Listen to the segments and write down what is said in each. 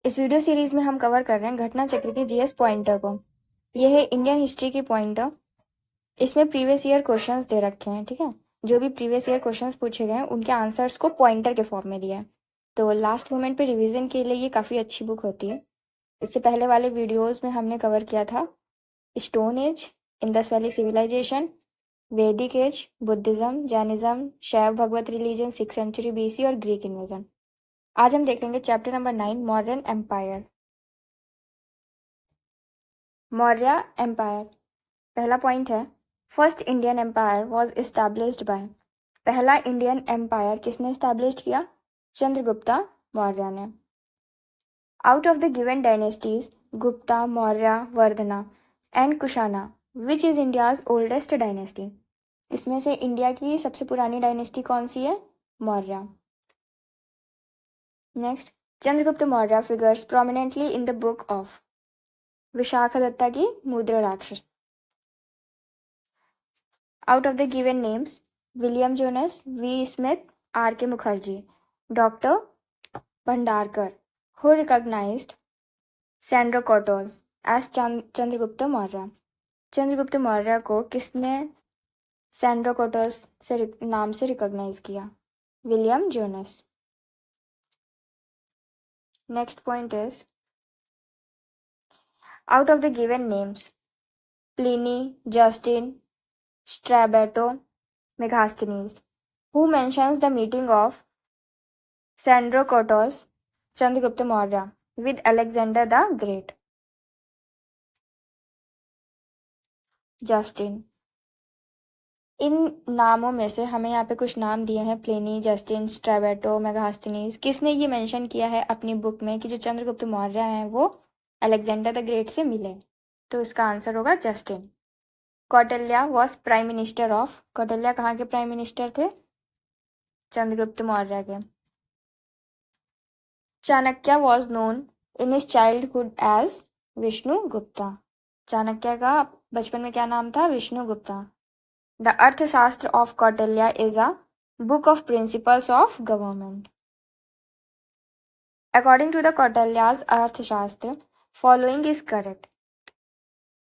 इस video series में हम कवर कर रहे हैं घटना चक्र के जीएस पॉइंटर को। यह है इंडियन हिस्ट्री की पॉइंटर। इसमें प्रीवियस ईयर क्वेश्चंस दे रखे हैं, ठीक है। जो भी प्रीवियस ईयर क्वेश्चंस पूछे गए हैं उनके आंसर्स को पॉइंटर के फॉर्म में दिया है, तो लास्ट मोमेंट पे रिवीजन के लिए ये काफ़ी अच्छी बुक होती है। इससे पहले वाले वीडियोस में हमने कवर किया था stone age, Indus valley civilisation, Vedic age, Buddhism, Jainism, Shaiva Bhagavata religion, 6th century BC और ग्रीक इन्वेजन। आज हम देखेंगे chapter number 9, modern empire. Maurya empire. पहला पॉइंट है, first Indian empire was established by. पहला इंडियन एम्पायर किसने इस्टेब्लिश किया? चंद्रगुप्ता मौर्य ने। Out of the given dynasties Gupta, Maurya, Vardhana and Kushana, which is India's oldest dynasty? इसमें से इंडिया की सबसे पुरानी डायनेस्टी कौन सी है? Maurya. Next, Chandragupta Maurya figures prominently in the book of. Vishakhadatta की मुद्रा राक्षस। Out of the given names, William Jonas, V. Smith, R. K. Mukherjee, Dr. Bhandarkar, who recognized Sandro Cortos as Chandragupta Maurya. Chandragupta Maurya को किसने सैंड्रो कोटोस से नाम से रिकॉग्नाइज किया? William Jones. Next point is, out of the given names Pliny, Justin, Strabo, Megasthenes, who mentions the meeting of Sandro Cortos, Chandragupta Maurya with Alexander the Great? Justin. इन नामों में से हमें यहाँ पे कुछ नाम दिए हैं, प्लेनी, जस्टिन, स्ट्रैबैटो, मेगास्थनीज। किसने ये मेंशन किया है अपनी बुक में कि जो चंद्रगुप्त मौर्य हैं वो अलेक्जेंडर द ग्रेट से मिले? तो इसका आंसर होगा Justin. Kautilya was prime minister of. Kautilya कहाँ के प्राइम मिनिस्टर थे? चंद्रगुप्त मौर्य के। Chanakya was known in his childhood age Vishnu Gupta. Chanakya का बचपन में क्या नाम था? Vishnu Gupta. The Arthashastra of Kautilya is a book of principles of government. According to the Kautilya's Arthashastra, following is correct.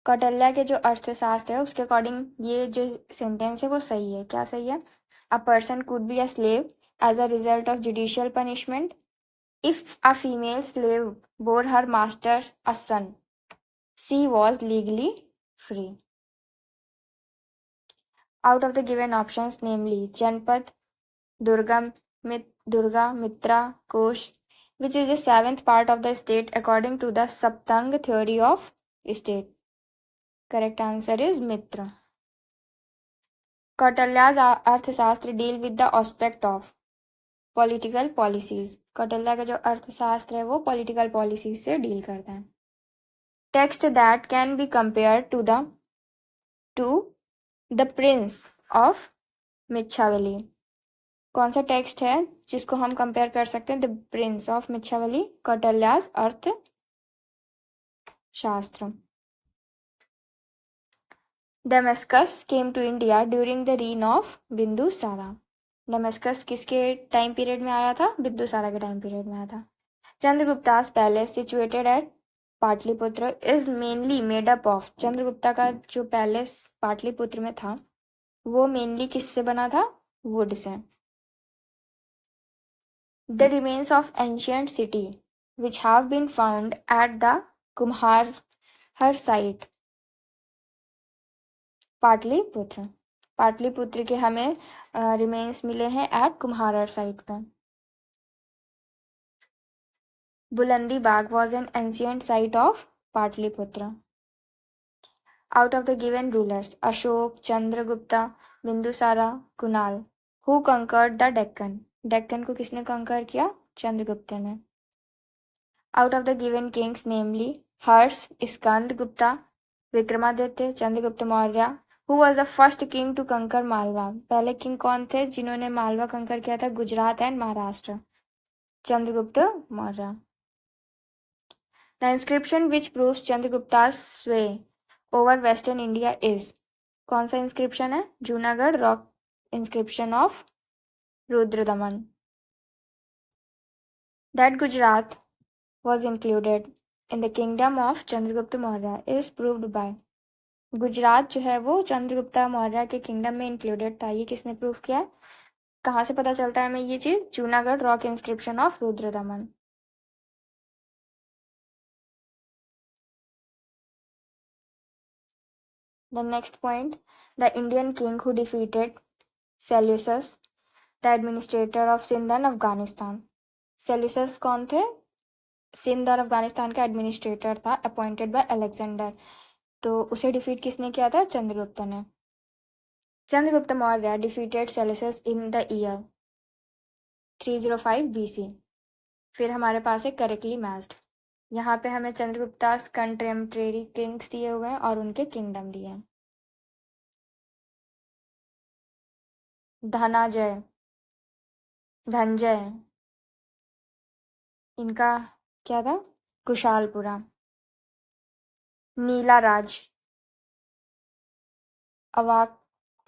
Kautilya के जो अर्थशास्त्र है उसके अकॉर्डिंग ये जो सेंटेंस है वो सही है। क्या सही है? A person could be a slave as a result of judicial punishment if a female slave bore her master a son, she was legally free. Out of the given options, namely Janpad, Durga, Mitra, Kosh, which is the 7th part of the state according to the Saptang theory of state? Correct answer is Mitra. Kautilya's अर्थशास्त्र deal with the aspect of political policies. Kautilya का जो अर्थशास्त्र है वो political policies से deal करता है। Text that can be compare to the prince of Machiavelli. कौन सा टेक्स्ट है जिसको हम कंपेयर कर सकते हैं the prince of Machiavelli? Kautilya's Arthashastra. Deimachus came to India during the reign of Bindusara. Deimachus किसके टाइम पीरियड में आया था? बिंदुसारा के टाइम पीरियड में आया था। Chandragupta's palace situated at Pataliputra is mainly made up of. Chandragupta का जो पैलेस पाटलिपुत्र में था वो मेनली किससे बना था? वुड से। The remains of ancient city which have been found at the Kumhrar site. Pataliputra. Pataliputra के हमें रिमेन्स मिले हैं एट कुम्हार साइट पर। Bulandi Bagh was an ancient site of Pataliputra. Out of the given rulers, Ashok, Chandragupta, Bindusara, Kunal, who conquered the Deccan? Deccan को किसने कंकर किया? चंद्रगुप्त ने। Out of the given kings, namely Harsh, Skanda Gupta, Vikramaditya, Chandragupta Maurya, who was the first king to conquer Malwa? पहले king कौन थे जिन्होंने मालवा कंकर किया था? Gujarat and Maharashtra. Chandragupta Maurya. The inscription which proves Chandragupta's sway over western India is. कौन सा इंस्क्रिप्शन है? Junagadh rock inscription of Rudradaman. That Gujarat was included in the kingdom of Chandragupta Maurya is proved by. Gujarat जो है वो चंद्रगुप्ता मौर्य के किंगडम में इंक्लूडेड था, ये किसने प्रूव किया? कहाँ से पता चलता है हमें ये चीज? Junagadh rock inscription of Rudradaman. The next point, the Indian king who defeated Seleucus, the administrator of Sindh and Afghanistan. सेल्यूसस कौन थे? सिंध और अफगानिस्तान का एडमिनिस्ट्रेटर था, अपॉइंटेड बाय अलेक्जेंडर. तो उसे डिफीट किसने किया था? चंद्रगुप्त ने. Chandragupta Maurya defeated Seleucus in the year 305 BC. फिर हमारे पास है करेक्टली मैच्ड. यहाँ पे हमें चंद्रगुप्तास कंटेम्परेरी किंग्स दिए हुए हैं और उनके किंगडम दिए हैं. धनाजय, धनजय, इनका क्या था? कुशालपुरा. नीला राज,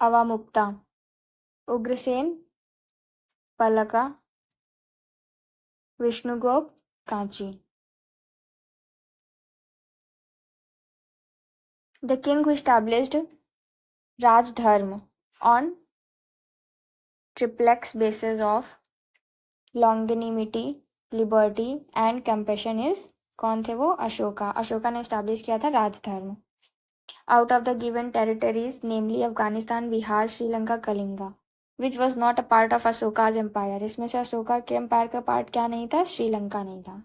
अवामुक्ता, उग्रसेन, पलका, Vishnugopa, Kanchi. The king who established Rajdharma on triplex basis of longanimity, liberty and compassion is, कौन थे वो? अशोका. अशोका ने एस्टैब्लिश किया था राजधर्म. Out of the given territories, namely Afghanistan, Bihar, Sri Lanka, Kalinga, which was not a part of अशोका's empire. इसमें से अशोका के एम्पायर का पार्ट क्या नहीं था? श्रीलंका नहीं था.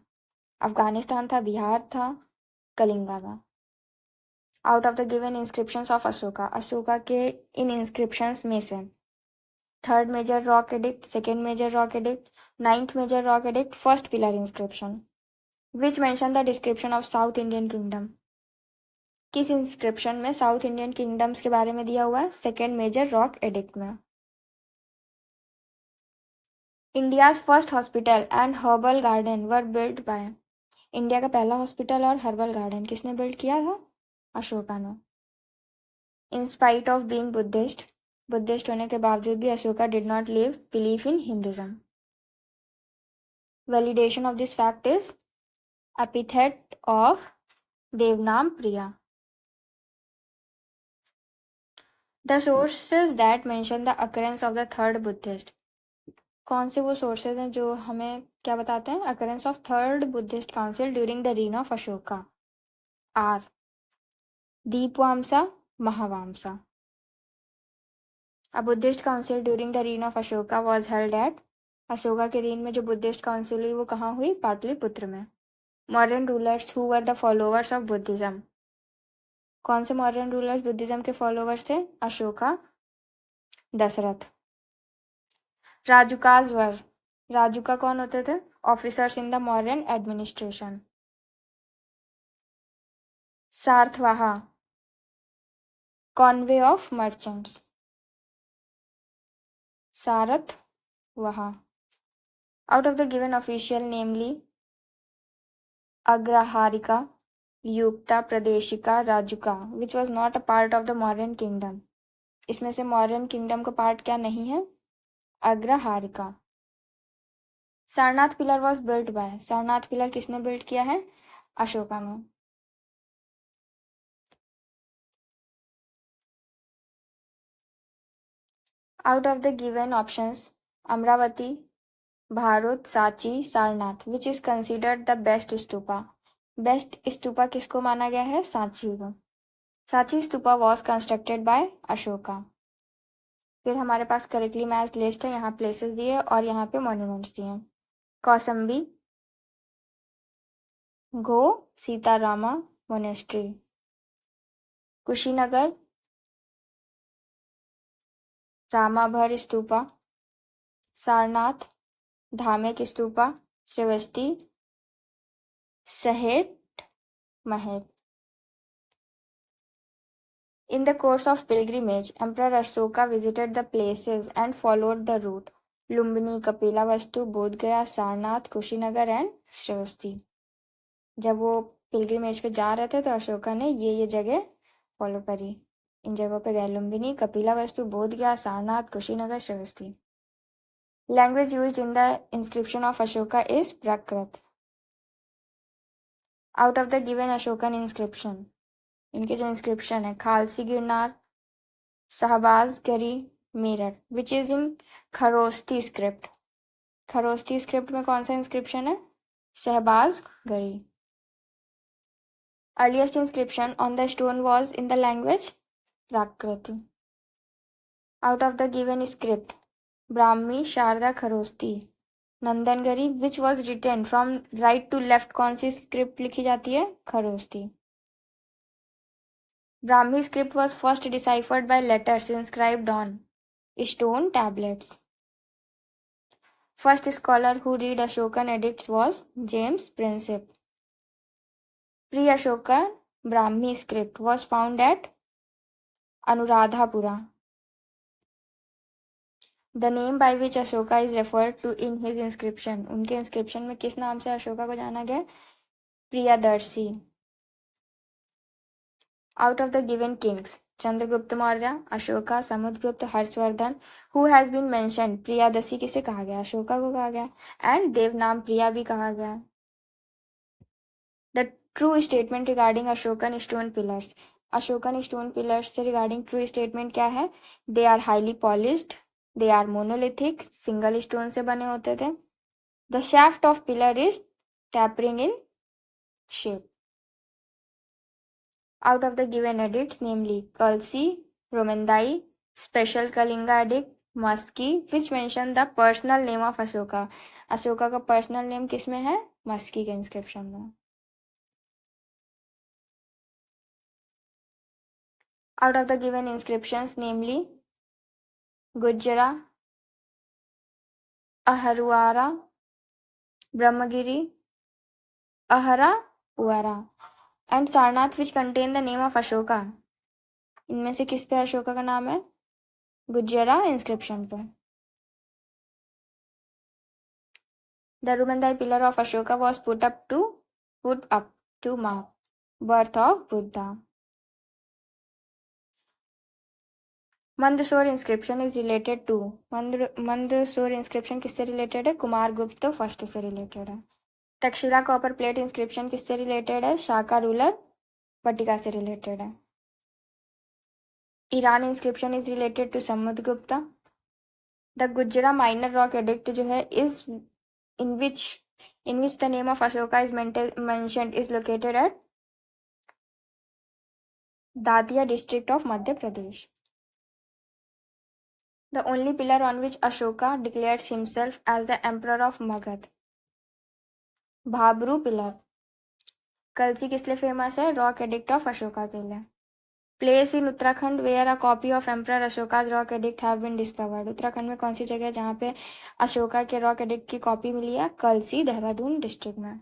अफगानिस्तान था, बिहार था, कलिंगा था. Out of the given inscriptions of Ashoka, Ashoka के इन इंस्क्रिप्शंस में से third major rock edict, second major rock edict, ninth major rock edict, first pillar inscription, which mention the description of south Indian kingdom. किस इंस्क्रिप्शन में south Indian kingdoms के बारे में दिया हुआ है? सेकेंड मेजर रॉक एडिक्ट में. India's first hospital and herbal garden were build by. India का पहला हॉस्पिटल और हर्बल गार्डन किसने बिल्ड किया था? अशोका ने. In spite of being Buddhist होने के बावजूद भी Ashoka did not believe in Hinduism. Validation of this fact is epithet of देवनाम Priya. The sources that mention the occurrence of the third Buddhist. कौन से वो सोर्सेज हैं जो हमें क्या बताते हैं? Occurrence of third Buddhist council during the reign of Ashoka are Dipavamsa, Mahavamsa. A Buddhist council during the reign of Ashoka was held at. Ashoka के रीन में जो बुद्धिस्ट काउंसिल हुई वो कहाँ हुई? पाटलिपुत्र में. Modern rulers who were the followers of Buddhism. कौन से मॉडर्न रूलर्स बुद्धिज्म के फॉलोअर्स थे? अशोका, दशरथ. राजुकाज वर. राजुका कौन होते थे? Officers in the modern administration. Sarthavaha, convoy of merchants. Sarthavaha. Out of the given official, namely Agraharika, Yukta, Pradeshika, Rajuka, which was not a part of the Mauryan kingdom. इसमें से Mauryan kingdom का part क्या नहीं है? Agraharika. Sarnath pillar was built by. Sarnath pillar किसने built किया है? अशोका ने. Out of the given options, Amaravati, Bharhut, Sanchi, Sarnath, which is considered the best stupa. Best stupa किसको माना गया है? सांची को. Sanchi stupa was constructed by Ashoka. फिर हमारे पास करेक्टली मैच लिस्ट है. यहाँ प्लेसेस दिए और यहाँ पे मॉन्यूमेंट्स दिए. कौसंबी, गो Sitarama monastery. Kushinagar, Ramabhar stupa. Sarnath, Dhamek stupa. Shravasti, सहेट Mahal. In the course of pilgrimage, Emperor Ashoka visited the places and followed the route Lumbini, Kapilavastu, Bodhgaya, Sarnath, Kushinagar and Shravasti. जब वो पिलग्रिमेज पे जा रहे थे तो अशोका ने ये जगह फॉलो करी. इन जगहों पे गए: Lumbini, Kapilavastu, Bodhgaya, Sarnath, Kushinagar, Shravasti. Language used in the inscription of Ashoka is Prakrit. Out of the given Ashokan inscription, इनके जो इंस्क्रिप्शन है, Kalsi Girnar, Shahbazgarhi, Meerut, which is in Kharoshthi script. Kharoshthi script में कौन सा इंस्क्रिप्शन है? Shahbazgarhi. Earliest inscription on the stone was in the language Prakrit. Out of the given script, Brahmi, Sharada, Kharoshthi, Nandinagari, which was written from right to left, कौन सी script लिखी जाती है? Kharoshthi. Brahmi script was first deciphered by letters inscribed on stone tablets. First scholar who read Ashokan edicts was James Prinsep. Pre-Ashokan Brahmi script was found at Anuradhapura. The name by which Ashoka is referred to in his inscription, उनके inscription में किस नाम से अशोका को जाना गया? Priyadarshi. Out of the given kings, Chandragupta Maurya, Ashoka, Samudragupta, Harshavardhana, who has been mentioned, Priyadarshi किसे कहा गया? अशोका को कहा गया, एंड देवनाम प्रिया भी कहा गया. The true statement regarding Ashokan stone pillars, Ashokan stone pillars से रिगार्डिंग ट्रू स्टेटमेंट क्या है? They are highly polished, they are monolithic, single stone से बने होते थे. The shaft of pillar is tapering in shape. Out of the given edicts, namely Kalsi, Romandai, Special Kalinga Edict, Musky, which mention the personal name of Ashoka. Ashoka का personal name किस में है? मस्की के inscription में. Out of the given inscriptions, namely Gujjara, Aharuara, Brahmagiri, Ahara, Uara, and Sarnath, which contain the name of Ashoka. इनमें से किस पे अशोका का नाम है? गुज्जरा इंस्क्रिप्शन पे. The Rumandai pillar of Ashoka was put up to mark birth of Buddha. Mandsaur inscription is related to, Mandsaur inscription किससे related है? कुमार गुप्त फर्स्ट से रिलेटेड है. तक्षशिला कॉपर प्लेट इंस्क्रिप्शन किससे रिलेटेड है? शाका रूलर पट्टिका से रिलेटेड है. Eran inscription is related to Samudragupta. The Gujarra minor rock edict जो है is in which the name of Ashoka is mentioned is located at Datia district of Madhya Pradesh. The only pillar on which Ashoka declares himself as the emperor of Magad, Bhabru pillar. कलसी किस लिए famous है? Rock edict of Ashoka के लिए. Place in Uttarakhand where a copy of emperor Ashoka's rock edict have been discovered. Uttarakhand में कौन सी जगह है जहाँ पे अशोका के रॉक एडिक्ट की कॉपी मिली है? कलसी, देहरादून डिस्ट्रिक्ट में.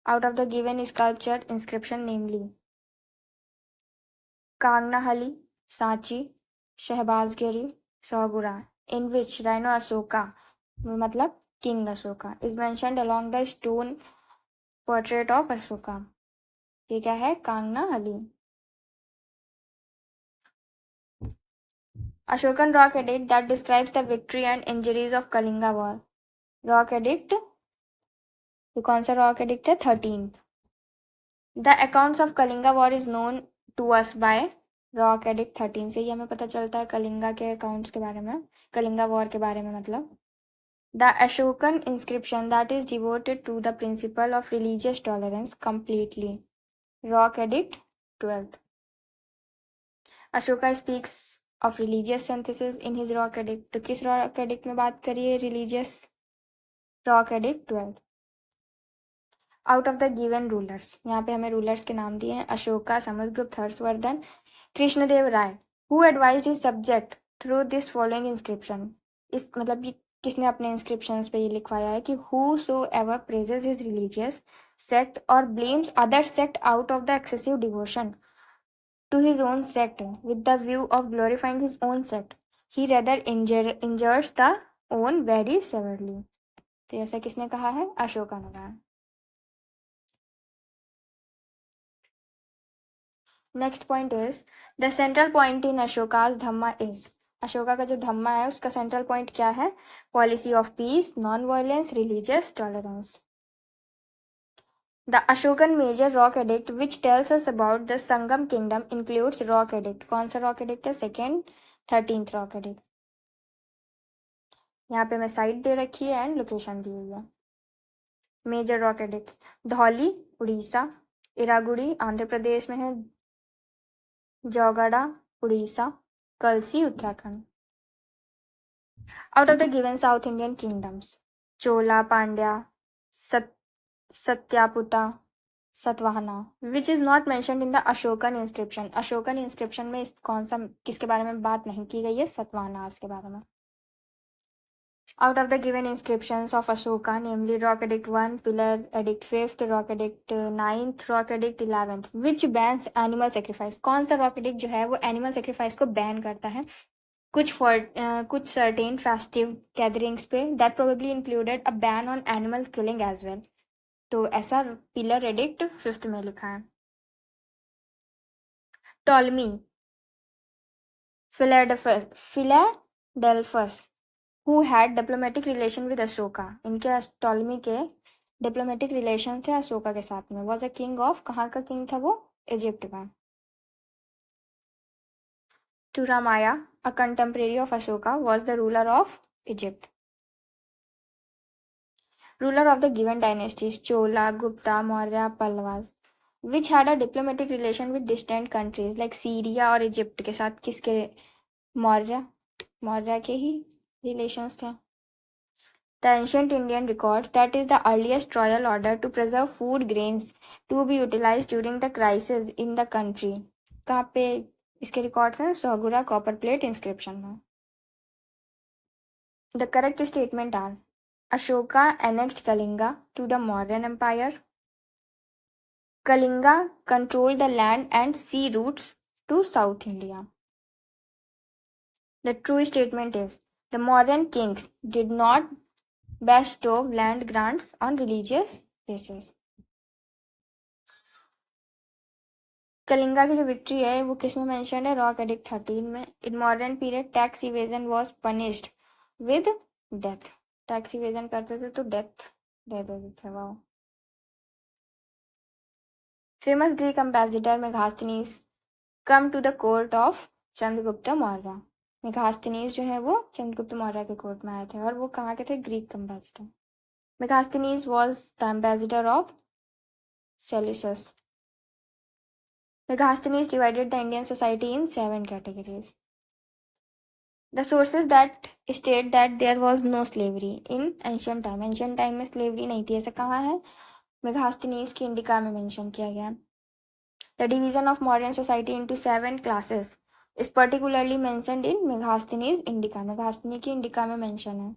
Out of the given sculpture inscription, namely Kanaganahalli, Sanchi, Shahbazgarhi, सौगुड़ा, इन विच राइनो अशोका मतलब king Ashoka is mentioned along the stone portrait of Ashoka. ये क्या है? कांगनाहली. Ashokan rock edict that describes the victory and injuries of Kalinga war. Rock edict, ये कौन सा rock edict है? 13th. The accounts of Kalinga war is known to us by rock edict 13 से ही हमें पता चलता है कलिंगा के अकाउंट्स के बारे में, कलिंगा वॉर के बारे में मतलब. The Ashokan inscription that is devoted to the principle of religious tolerance completely. Rock edict 12th. Ashoka speaks of religious synthesis in his rock edict. तो किस rock edict में बात करिए? religious rock edict 12th. Out of the given rulers, यहाँ पे हमें rulers के नाम दिए हैं: अशोका, समुद्रगुप्त, हर्षवर्धन, कृष्णदेव राय. Who advised his subject through this following inscription. इस मतलब ये किसने अपने इंस्क्रिप्शंस पे ये लिखवाया है कि whosoever praises his religious sect or blames other sect out of the excessive devotion to his own sect with the view of glorifying his own sect, he rather injures the own very severely. तो ऐसा किसने कहा है? अशोका ने कहा. Next point is the central point in Ashoka's Dhamma is. Ashoka का जो धम्मा है उसका सेंट्रल पॉइंट क्या है? Policy of peace, non violence, religious tolerance. The Ashokan major rock edict which tells us about the Sangam kingdom includes rock edict. कौन सा rock edict है? Second 13th rock edict. यहाँ पे मैं साइट दे रखी है एंड लोकेशन दी हुई है. Major rock edicts. Dhauli Orissa, Erragudi Andhra Pradesh में है, Jaugada Orissa, Kalsi Uttarakhand. Out of the given South Indian kingdoms, Chola, Pandya, Satyaputa, Satavahana, which is not mentioned in the Ashokan inscription. Ashokan inscription में कौन सा किसके बारे में बात नहीं की गई है? सतवाहनास के बारे में. Out of the given inscriptions of Ashoka, namely Rock Edict 1, Pillar Edict 5th, Rock Edict 9th, Rock Edict 11th, which bans animal sacrifice. कौन सा Rock Edict जो है वो animal sacrifice को बैन करता है कुछ certain festive gatherings पे. That probably included a ban on animal killing as well. तो ऐसा Pillar Edict 5th में लिखा है. Ptolemy, Philadelphus, who had diplomatic relation with Ashoka. इनके टॉलमी के डिप्लोमेटिक रिलेशन थे अशोका के साथ में. वॉज अ किंग ऑफ, कहाँ का किंग था वो? इजिप्ट का. Turamaya, a contemporary of Ashoka, was the ruler of Egypt. Ruler of the given dynasties, Chola, Gupta, Maurya, Pallavas, which had a diplomatic relation with distant countries like Syria और इजिप्ट के साथ. किसके? मौर्य के ही रिलेशंस थे. The ancient Indian records that is the earliest royal order to preserve food grains to be utilized during the crisis in the country. कहाँ पे इसके रिकॉर्ड्स हैं? सोगुरा कॉपर प्लेट इंस्क्रिप्शन में. The correct statement are: Ashoka annexed Kalinga to the Mauryan Empire. Kalinga controlled the land and sea routes to South India. The true statement is: the Mauryan kings did not bestow land grants on religious basis. Kalinga की जो victory है वो किस में mention है? Rock edict 13 में. In modern period tax evasion was punished with death. Tax evasion करते थे तो डेथ दे देते थे. Wow. Famous Greek ambassador Megasthenes come to the court of Chandragupta Maurya. Megasthenes जो है वो चंद्रगुप्त मौर्य के कोर्ट में आए थे और वो कहाँ के थे? Greek ambassador. Megasthenes was the ambassador of Seleucus. Megasthenes divided the Indian society in 7 categories. The sources that state that there was no slavery in ancient time. Ancient time में slavery नहीं थी, ऐसा कहाँ है? मेगास्थनीज की इंडिका में mention किया गया. The division of modern society into 7 classes is particularly mentioned in Megasthenes Indica. Megasthenes की इंडिका में मेंशन है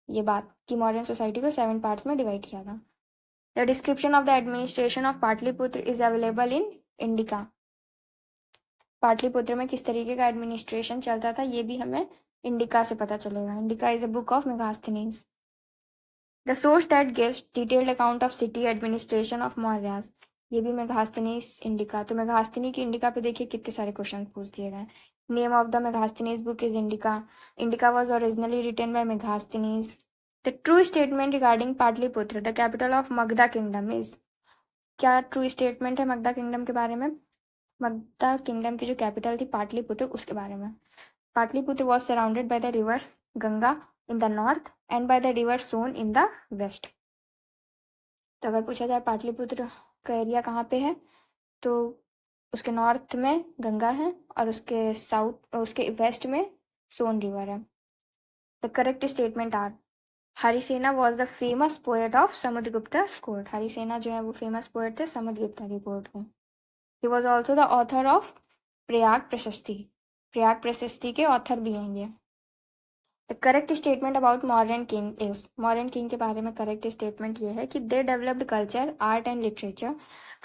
ये बात कि मॉडर्न सोसाइटी को 7 पार्ट्स में डिवाइड किया था. The description of the administration of Pataliputra is available in indica. Pataliputra में किस तरीके का एडमिनिस्ट्रेशन चलता था ये भी हमें इंडिका से पता चलेगा. Indica is a book of Megasthenes. The source that gives detailed account of city administration of Mauryas. ये भी मेगास्थनीज इंडिका. तो मेगास्थनी की इंडिका पे देखिए कितने सारे क्वेश्चन पूछ दिए गए. Name of the Megasthenes book is Indica. Indica was originally written by Megasthenes. The true statement regarding Pataliputra the capital of Magadha kingdom is. क्या ट्रू स्टेटमेंट है मगधा किंगडम के बारे में? मगधा किंगडम की जो कैपिटल थी पाटलिपुत्र उसके बारे में. Pataliputra was surrounded by the rivers Ganga in the north and by the river Son in the west. तो अगर पूछा जाए पाटलिपुत्र का एरिया कहाँ पे है तो उसके नॉर्थ में गंगा है और उसके वेस्ट में सोन रिवर है. The correct statement are: Harisena was the famous poet of Samudragupta court. Harisena जो है वो फेमस पोएट थे समुद्रगुप्ता की कोर्ट में. He was also the author of Prayag प्रशस्ति. प्रयाग प्रशस्ति के ऑथर भी हैं ये. The correct statement about Mauryan king is. Mauryan king के बारे में करेक्ट स्टेटमेंट ये है कि they developed culture, art and literature,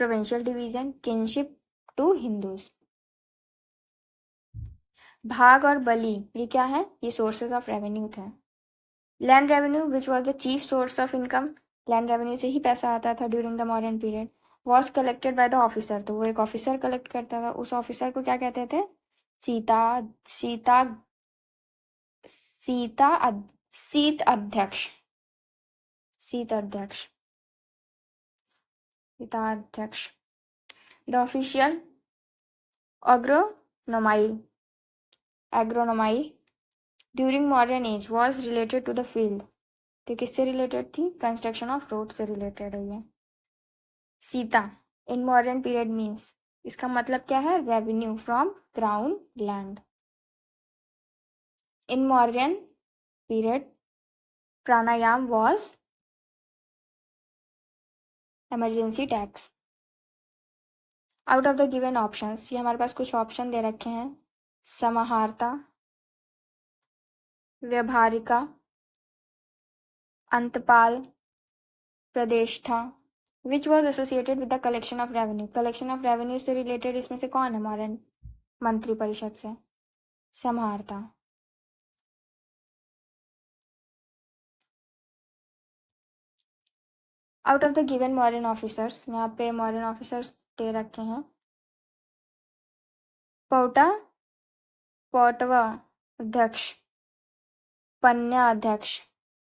provincial division, kinship to Hindus. भाग और बलि ये क्या है? ये सोर्सेज ऑफ रेवेन्यू थे. Land revenue which was the chief source of income. Land revenue से ही पैसा आता था during the modern period. Was collected by the officer. तो वो एक ऑफिसर कलेक्ट करता था. उस ऑफिसर को क्या कहते थे? सीता सीता सीता शीत अध्यक्ष. शीत अध्यक्ष. पिताध्यक्ष. The official agronomy during modern age was related to the field. तो किससे रिलेटेड थी? कंस्ट्रक्शन ऑफ रोड से रिलेटेड है ये. Sita in modern period means, इसका मतलब क्या है? Revenue from crown land. In modern period Pranaya was emergency tax. Out of the given options, ये हमारे पास कुछ ऑप्शन दे रखे हैं. Samaharta, Vyavaharika, Antapala, Pradeshta. Which was associated with the collection of revenue. Collection of revenue से रिलेटेड इसमें से कौन है मॉडर्न मंत्री परिषद से? समाहारता. Out of the given modern officers, यहाँ पे मॉडर्न ऑफिसर्स दे रखे हैं. पौटा पौटवा Adhyaksha, Panya Adhyaksha,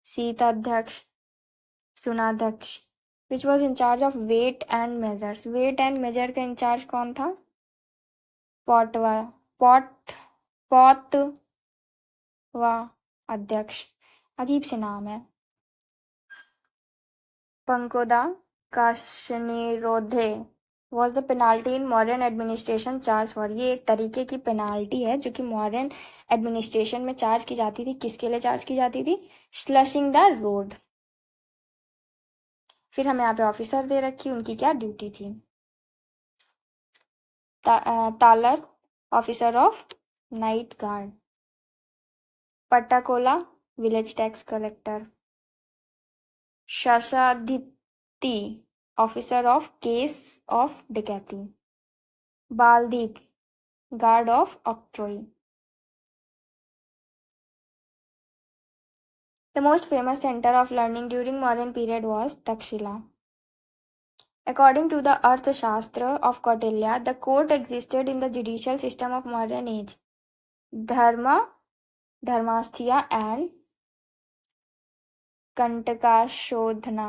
Sitadhyaksha, Sunadhyaksha. Which was incharge of weight and measures. Weight and measure का इंचार्ज कौन था? पौटवा पौतवा अध्यक्ष. अजीब से नाम है. पंकोदा काशनिरोधे was the penalty in modern administration charge for. ये एक तरीके की पेनाल्टी है जो कि मॉडर्न एडमिनिस्ट्रेशन में चार्ज की जाती थी. किसके लिए चार्ज की जाती थी? स्लशिंग द रोड. फिर हमें यहाँ पे ऑफिसर दे रखी, उनकी क्या ड्यूटी थी? तालर officer of night guard. Pattakola village tax collector. शशाधिपति ऑफिसर ऑफ केस ऑफ डकैती. बालदीप guard of octroi. The most famous center of learning during modern period was Takshila. According to the Arthashastra of Kautilya, the court existed in the judicial system of modern age. Dharma, Dharmasthya and Kantakashodhana.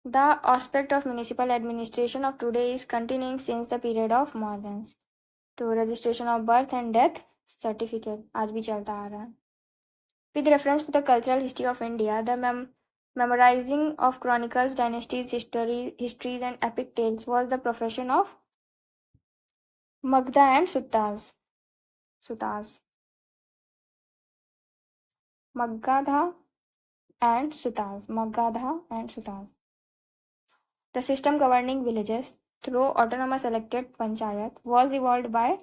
The aspect of municipal administration of today is continuing since the period of moderns. तो registration of birth and death certificate आज भी चलता आ रहा है. With reference to the cultural history of India, the memorizing of chronicles, dynasties, histories and epic tales was the profession of Magda and Sutas. Magadha and Sutas. The system governing villages through autonomous elected panchayat was evolved by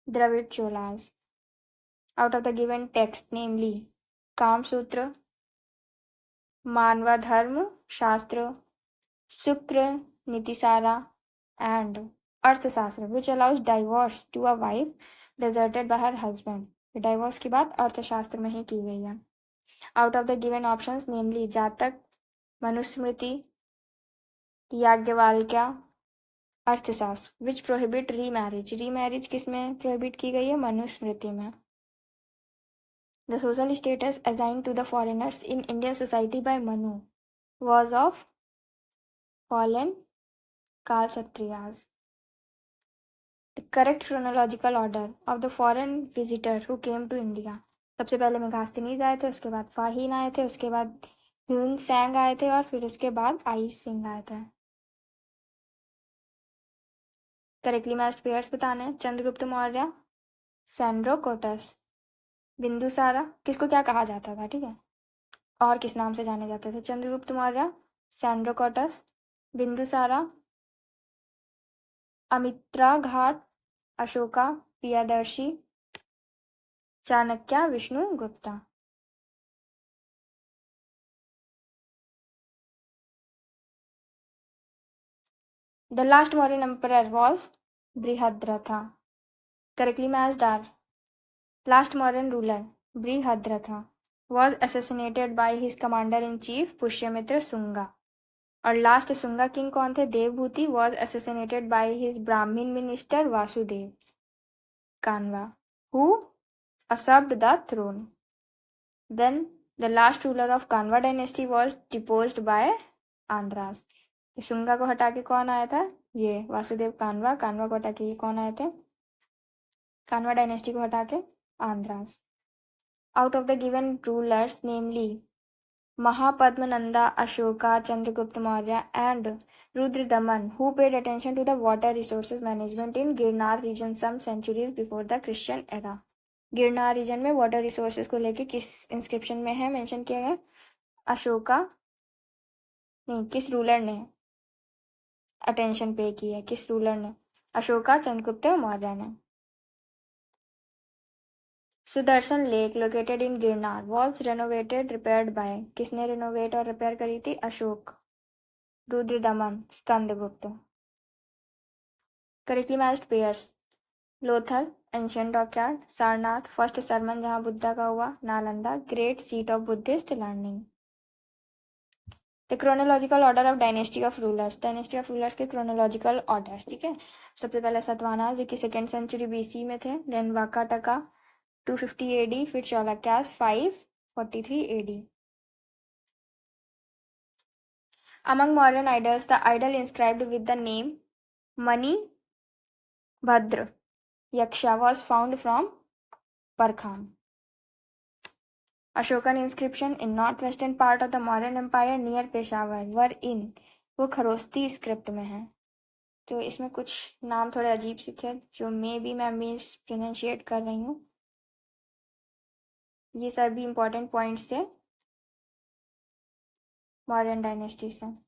Dravid Cholas. Out of the given text, namely Kam Sutra, Manva Dharma Shastra, Shukra Nitisara and Arthashastra, which allows divorce to a wife deserted by her husband. Divorce की बात अर्थशास्त्र में ही की गई है. Out of the given options, namely जातक, मनुस्मृति, याज्ञवल्क्य, अर्थशास्त्र, which prohibit remarriage. Remarriage किस में prohibit की गई है? मनुस्मृति में. The social status assigned to the foreigners in Indian society by Manu was of fallen Kalsatriyas. The correct chronological order of the foreign visitor who came to India. सबसे पहले मेघास्तिनीज आए थे, उसके बाद फाहीन आए थे, उसके बाद ह्यून सैंग आए थे और फिर उसके बाद आई सिंह आए थे. करेक्टली मैच्ड पेयर्स बताने हैं. चंद्रगुप्त मौर्य, सैंड्रोकोटस, बिंदुसारा. किसको क्या कहा जाता था, ठीक है, और किस नाम से जाने जाते थे? Chandragupta Maurya, Sandrocottus, Bindusara, Amitraghata, Ashoka, Priyadarshi, Chanakya, Vishnugupta. The last modern emperor was Brihadratha. Correctly matched are last modern ruler Brihadratha was assassinated by his commander-in-chief Pushyamitra Sunga. और लास्ट सुंगा किंग कौन थे? Devabhuti was assassinated by his Brahmin minister Vasudev Kanva, who usurped the throne. Then The last ruler of Kanva dynasty was deposed by Andhras. Shunga को हटा के कौन आया था? ये वासुदेव कानवा. कानवा को हटा के ये कौन आए थे? कानवा डायनेस्टी को हटा के Andhra's. Out of the given rulers, namely Mahapadmananda, Ashoka, Chandragupta Maurya, and Rudradaman, who paid attention to the water resources management in Girnar region some centuries before the Christian era. Girnar region में water resources को लेके किस inscription में है mention किया गया? अशोका नहीं, किस रूलर ने अटेंशन पे की है? किस रूलर ने? अशोका, चंद्रगुप्त मौर्य ने. Sudarshan lake located in Girnar was renovated repaired bye. किसने रिनोवेट और रिपेयर करी थी? Ashok. Rudradaman, Skandagupta. Correctly matched pairs. Lothal, ancient dockyard. Sarnath, first sermon जहां बुद्धा का हुआ. Nalanda, great seat of Buddhist learning. The chronological order of dynasty of rulers. Dynasty of rulers के chronological orders. ठीक है, सबसे पहले सतवाना जो कि 2nd सेंचुरी बीसी में थे. Then Vakataka 250 AD. फिर Chalukyas 543 AD. Among modern idols, the idol inscribed with the name Mani Bhadra Yaksha was found from Parkham. Ashokan inscription in northwestern part of the modern empire near Peshawar were in. वो खरोस्ती script में है. तो इसमें कुछ नाम थोड़े अजीब से थे जो मे बी मैं मिस प्रोनाउंशिएट कर रही हूँ. ये सभी इंपॉर्टेंट पॉइंट्स थे मॉडर्न डायनेस्टी से.